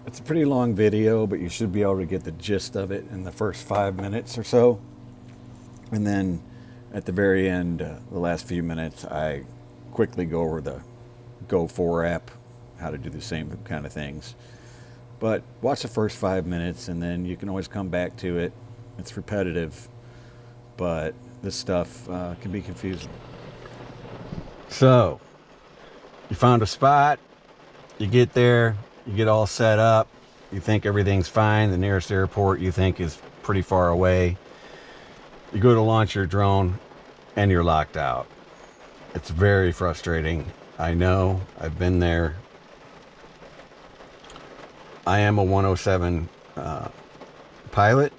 It's a pretty long video, but you should be able to get the gist of it in the first 5 minutes or so. And then at the very end, the last few minutes, I quickly go over the Go4 app, how to do the same kind of things. But watch the first 5 minutes, and then you can always come back to it. It's repetitive, but this stuff can be confusing. So, you found a spot, you get there, you get all set up, you think everything's fine, the nearest airport you think is pretty far away. You go to launch your drone, and you're locked out. It's very frustrating. I know, I've been there. I am a 107 pilot,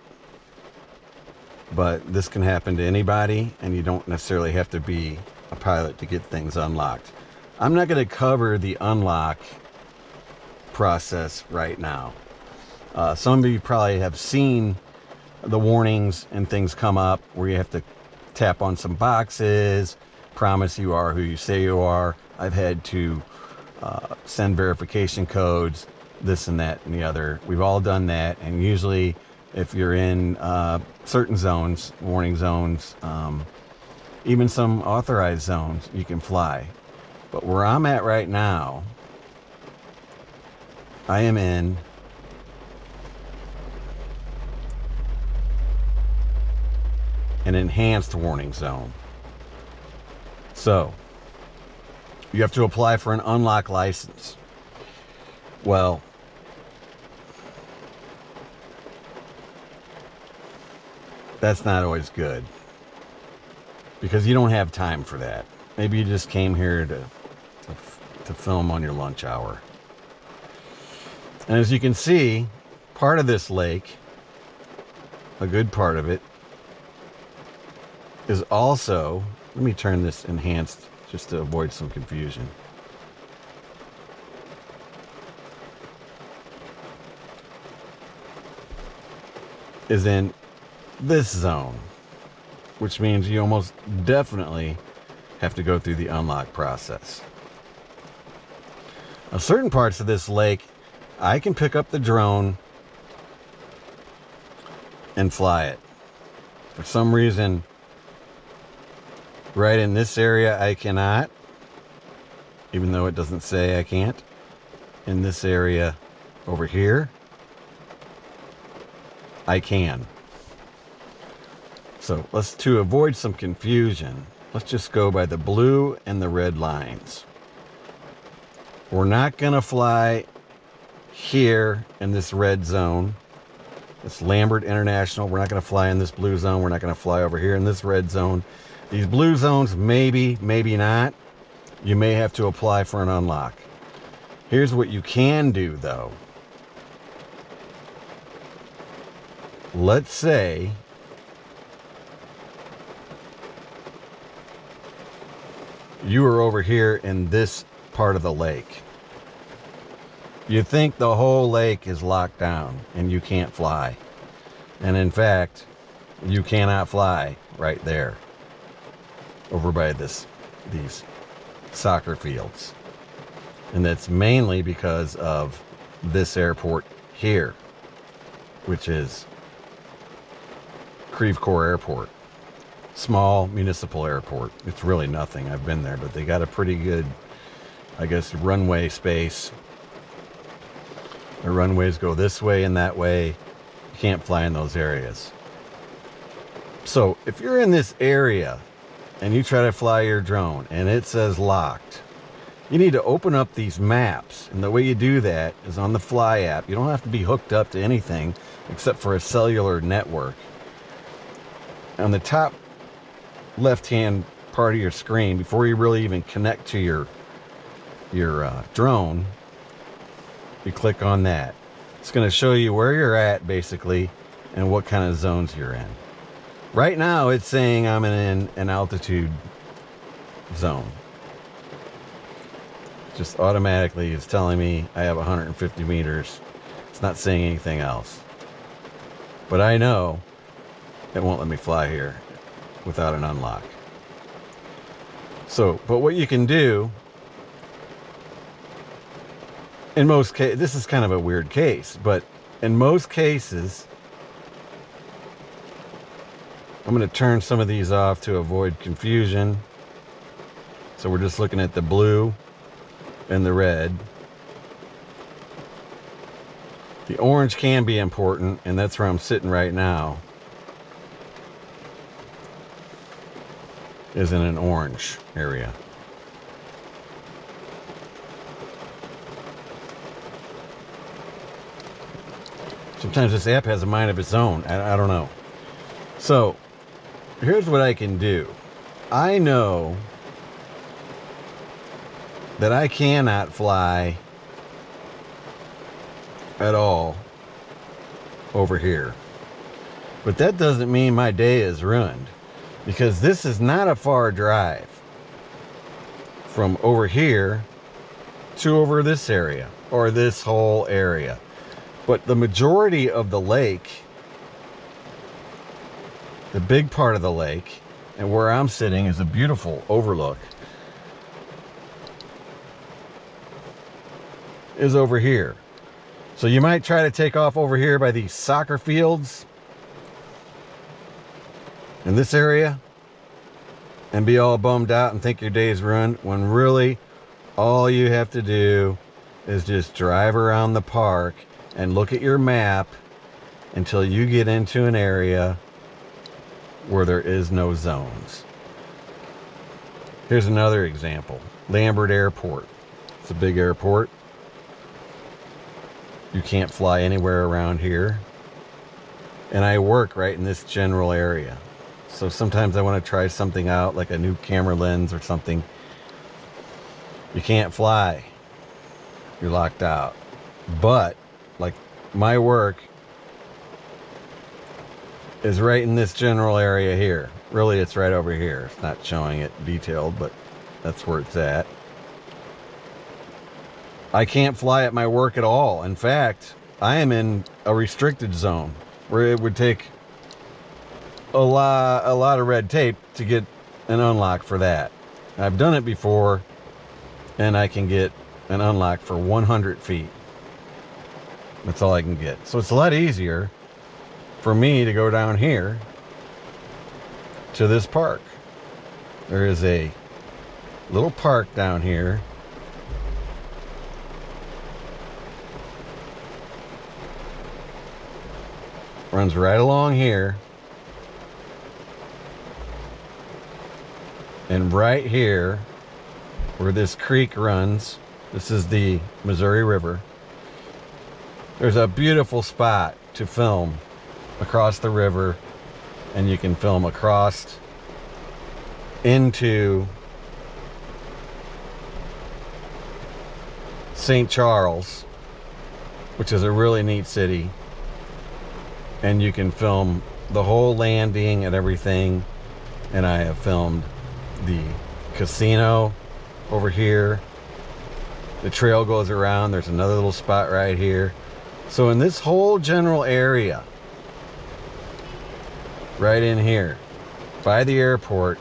but this can happen to anybody, and you don't necessarily have to be a pilot to get things unlocked. I'm not going to cover the unlock process right now. Some of you probably have seen the warnings and things come up where you have to tap on some boxes, promise you are who you say you are. I've had to send verification codes, this and that and the other. We've all done that, and usually if you're in certain zones, warning zones, even some authorized zones, you can fly. But where I'm at right now, I am in an enhanced warning zone. So you have to apply for an unlock license. Well, that's not always good, because you don't have time for that. Maybe you just came here to film on your lunch hour. And as you can see, part of this lake, a good part of it, is also, let me turn this enhanced just to avoid some confusion. Is in this zone, which means you almost definitely have to go through the unlock process. Now, certain parts of this lake, I can pick up the drone and fly it. For some reason, right in this area, I cannot, even though it doesn't say I can't. In this area over here, I can. So to avoid some confusion, let's just go by the blue and the red lines. We're not going to fly here in this red zone. It's Lambert International. We're not going to fly in this blue zone. We're not going to fly over here in this red zone. These blue zones, maybe not. You may have to apply for an unlock. Here's what you can do, though. Let's say you are over here in this part of the lake. You think the whole lake is locked down and you can't fly. And in fact, you cannot fly right there over by these soccer fields. And that's mainly because of this airport here, which is Creve Coeur Airport. Small municipal airport. It's really nothing. I've been there, but they got a pretty good, I guess, runway space. The runways go this way and that way. You can't fly in those areas. So if you're in this area and you try to fly your drone and it says locked, you need to open up these maps. And the way you do that is on the Fly app. You don't have to be hooked up to anything except for a cellular network. On the top left-hand part of your screen, before you really even connect to your drone, you click on that. It's going to show you where you're at, basically, and what kind of zones you're in. Right now, it's saying I'm in an altitude zone. Just automatically, it's telling me I have 150 meters. It's not saying anything else. But I know it won't let me fly here without an unlock. So, but what you can do in most cases, this is kind of a weird case, but in most cases, I'm going to turn some of these off to avoid confusion. So we're just looking at the blue and the red. The orange can be important, and that's where I'm sitting right now, is in an orange area. Sometimes this app has a mind of its own. I don't know. So here's what I can do. I know that I cannot fly at all over here. But that doesn't mean my day is ruined, because this is not a far drive from over here to over this area, or this whole area. But the majority of the lake, the big part of the lake, and where I'm sitting is a beautiful overlook, is over here. So you might try to take off over here by these soccer fields in this area and be all bummed out and think your day's ruined, when really all you have to do is just drive around the park and look at your map until you get into an area where there is no zones. Here's another example. Lambert Airport. It's a big airport. You can't fly anywhere around here. And I work right in this general area. So sometimes I want to try something out, like a new camera lens or something. You can't fly. You're locked out. But like my work is right in this general area here. Really, it's right over here. It's not showing it detailed, but that's where it's at. I can't fly at my work at all. In fact, I am in a restricted zone where it would take a lot of red tape to get an unlock for that. I've done it before, and I can get an unlock for 100 feet. That's all I can get. So it's a lot easier for me to go down here to this park. There is a little park down here. Runs right along here. And right here, where this creek runs, this is the Missouri River. There's a beautiful spot to film across the river, and you can film across into St. Charles, which is a really neat city, and you can film the whole landing and everything. And I have filmed the casino over here. The trail goes around. There's another little spot right here. So in this whole general area, right in here by the airport,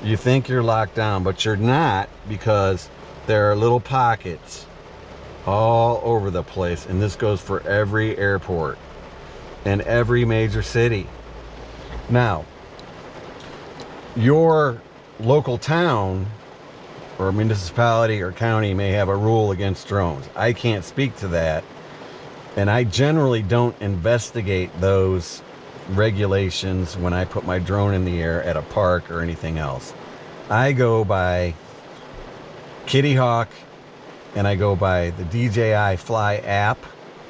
you think you're locked down, but you're not, because there are little pockets all over the place. And this goes for every airport and every major city. Now, your local town or municipality or county may have a rule against drones. I can't speak to that, and I generally don't investigate those regulations when I put my drone in the air at a park or anything else. I go by Kitty Hawk, and I go by the DJI Fly app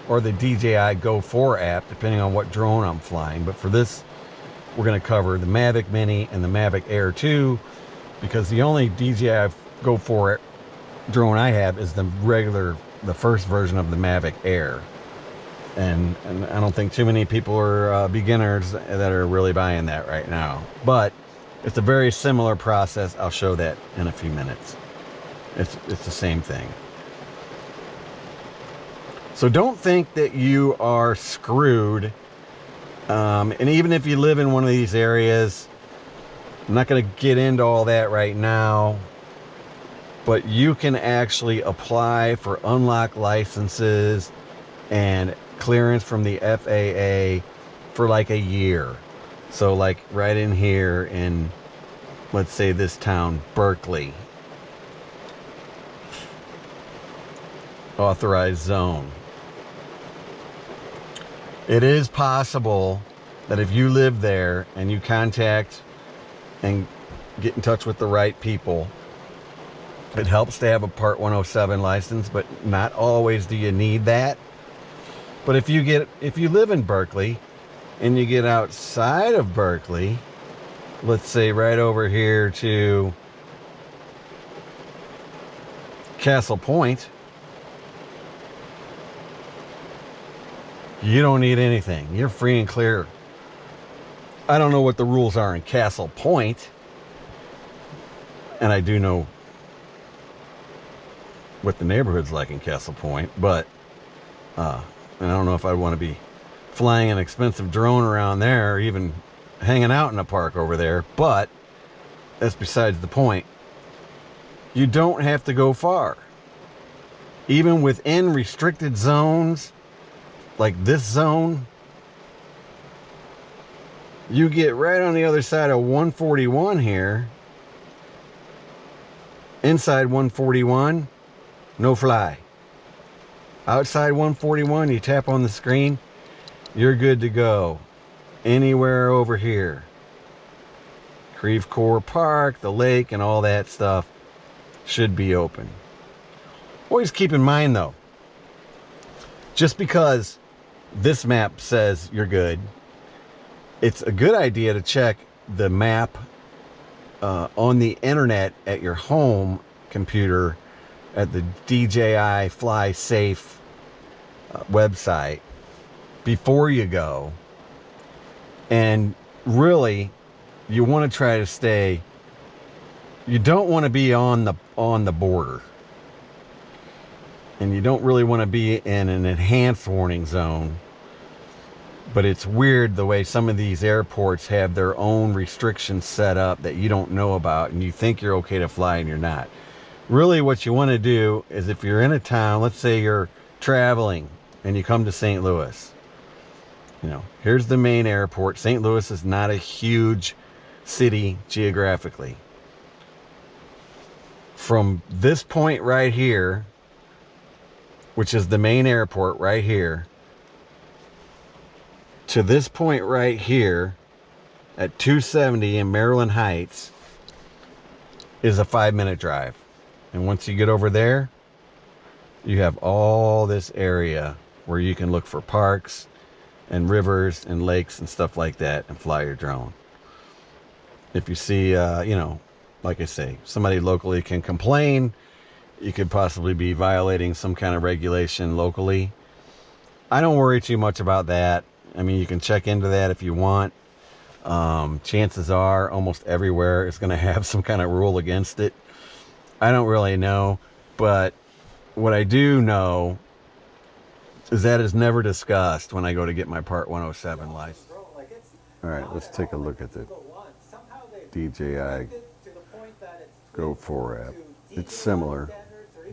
or the DJI Go 4 app, depending on what drone I'm flying. But for this, we're going to cover the MAVIC Mini and the MAVIC Air 2, because the only DJI Go 4 drone I have is the first version of the MAVIC Air. And I don't think too many people are beginners that are really buying that right now. But it's a very similar process. I'll show that in a few minutes. It's the same thing. So don't think that you are screwed. And even if you live in one of these areas, I'm not going to get into all that right now. but you can actually apply for unlock licenses and clearance from the FAA for like a year. So like right in here in, let's say this town, Berkeley, authorized zone. It is possible that if you live there and you contact and get in touch with the right people, it helps to have a Part 107 license, but not always do you need that. But if you live in Berkeley and you get outside of Berkeley, let's say right over here to Castle Point, you don't need anything. You're free and clear. I don't know what the rules are in Castle Point, and I do know what the neighborhood's like in Castle Point, but and I don't know if I'd want to be flying an expensive drone around there or even hanging out in a park over there, but that's besides the point. You don't have to go far. Even within restricted zones, like this zone, you get right on the other side of 141 here. Inside 141, no fly. Outside 141, you tap on the screen, you're good to go. Anywhere over here. Creve Coeur Park, the lake, and all that stuff should be open. Always keep in mind though, just because this map says you're good, it's a good idea to check the map on the internet at your home computer at the DJI Fly Safe website before you go. And really, you want to try to stay, you don't want to be on the border, and you don't really want to be in an enhanced warning zone. But it's weird the way some of these airports have their own restrictions set up that you don't know about, and you think you're okay to fly and you're not. Really what you want to do is, if you're in a town, let's say you're traveling and you come to St. Louis, you know, here's the main airport. St. Louis is not a huge city geographically. From this point right here, which is the main airport right here, to this point right here at 270 in Maryland Heights is a 5-minute drive. And once you get over there, you have all this area where you can look for parks and rivers and lakes and stuff like that and fly your drone. If you see, you know, like I say, somebody locally can complain, you could possibly be violating some kind of regulation locally. I don't worry too much about that. I mean, you can check into that if you want. Chances are almost everywhere is going to have some kind of rule against it. I don't really know, but what I do know is that is never discussed when I go to get my Part 107 license. All right, let's take a look at the DJI Go 4 app. It's similar.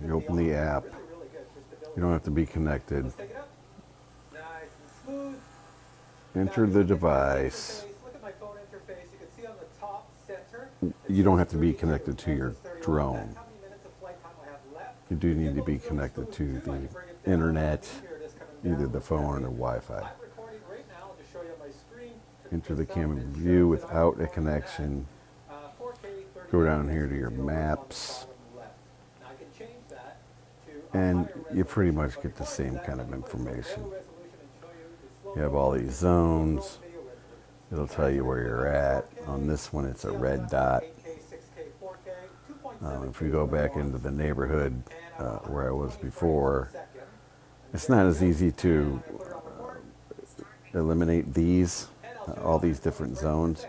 You open the app. You don't have to be connected. Enter the device. You don't have to be connected to your drone. You do need to be connected to the internet, either the phone or the Wi-Fi. Enter the camera view without a connection. Go down here to your maps, and you pretty much get the same kind of information. You have all these zones. It'll tell you where you're at. On this one, it's a red dot. If we go back into the neighborhood where I was before, it's not as easy to eliminate these, all these different zones.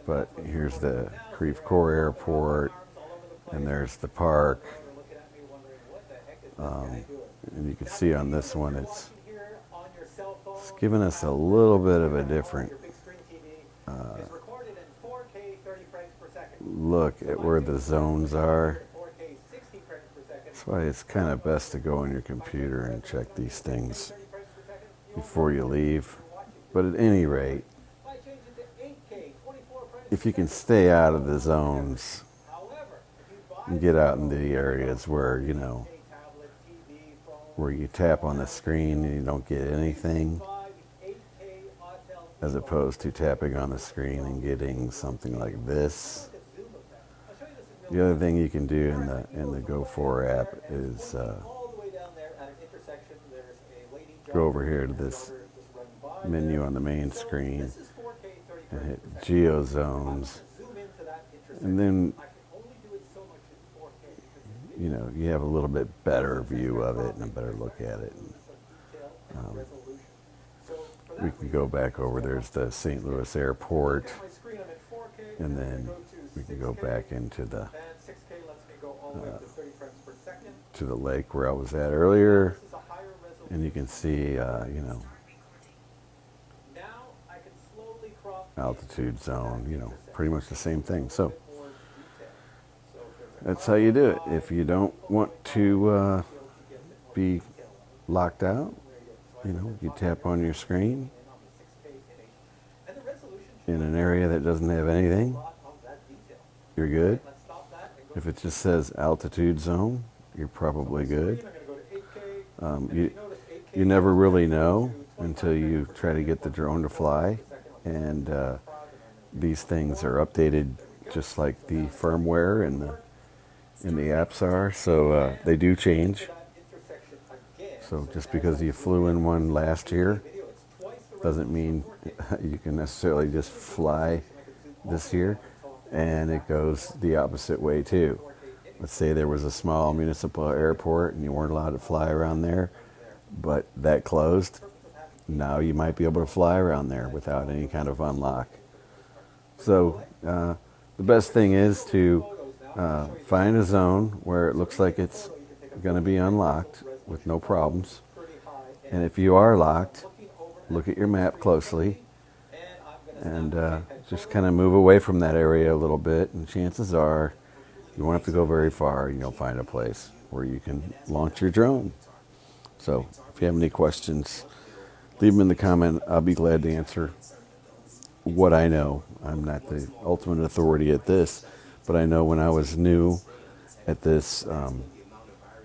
But here's the Creve Coeur Airport, and there's the park. And you can see on this one, it's giving us a little bit of a different look at where the zones are. That's why it's kind of best to go on your computer and check these things before you leave. But at any rate, if you can stay out of the zones and get out in the areas where, you know, where you tap on the screen and you don't get anything, as opposed to tapping on the screen and getting something like this. The other thing you can do in the Go 4 app is go over here to this menu on the main screen and hit Geo Zones, and then, you know, you have a little bit better view of it and a better look at it. We can go back over, there's the St. Louis airport, and then we can go back into the to the lake where I was at earlier, and you can see, you know, altitude zone, you know, pretty much the same thing. So that's how you do it. If you don't want to be locked out, you know, you tap on your screen in an area that doesn't have anything, you're good. If it just says altitude zone, you're probably good. You never really know until you try to get the drone to fly, and these things are updated just like the firmware and the apps are, so they do change. So just because you flew in one last year doesn't mean you can necessarily just fly this year, and it goes the opposite way too. Let's say there was a small municipal airport and you weren't allowed to fly around there, but that closed. Now you might be able to fly around there without any kind of unlock. So the best thing is to find a zone where it looks like it's going to be unlocked with no problems. And if you are locked, look at your map closely and just kind of move away from that area a little bit, and chances are you won't have to go very far and you'll find a place where you can launch your drone. So if you have any questions, leave them in the comment. I'll be glad to answer what I know. I'm not the ultimate authority at this, but I know when I was new at this,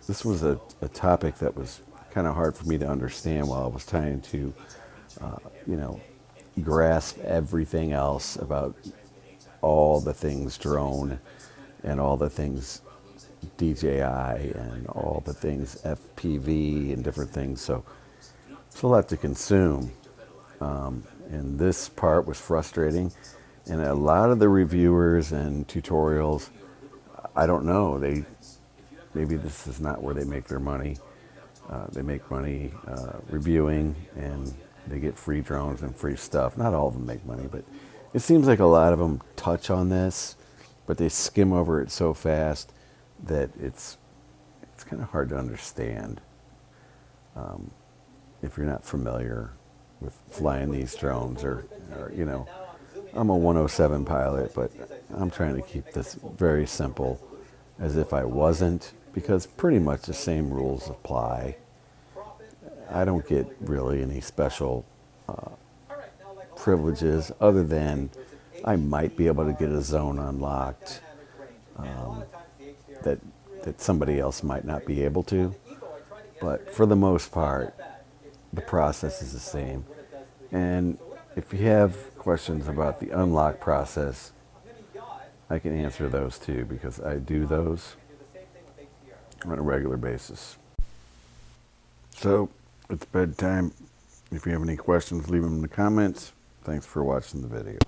this was a topic that was kind of hard for me to understand while I was trying to, you know, grasp everything else about all the things drone and all the things DJI and all the things FPV and different things. So it's a lot to consume. And this part was frustrating. And a lot of the reviewers and tutorials, I don't know, maybe this is not where they make their money. They make money reviewing, and they get free drones and free stuff. Not all of them make money, but it seems like a lot of them touch on this, but they skim over it so fast that it's kind of hard to understand if you're not familiar with flying these drones, or you know, I'm a 107 pilot, but I'm trying to keep this very simple, as if I wasn't, because pretty much the same rules apply. I don't get really any special privileges other than I might be able to get a zone unlocked that somebody else might not be able to. But for the most part, the process is the same. And if you have questions about the unlock process, I can answer those too, because I do those on a regular basis. So it's bedtime. If you have any questions, leave them in the comments. Thanks for watching the video.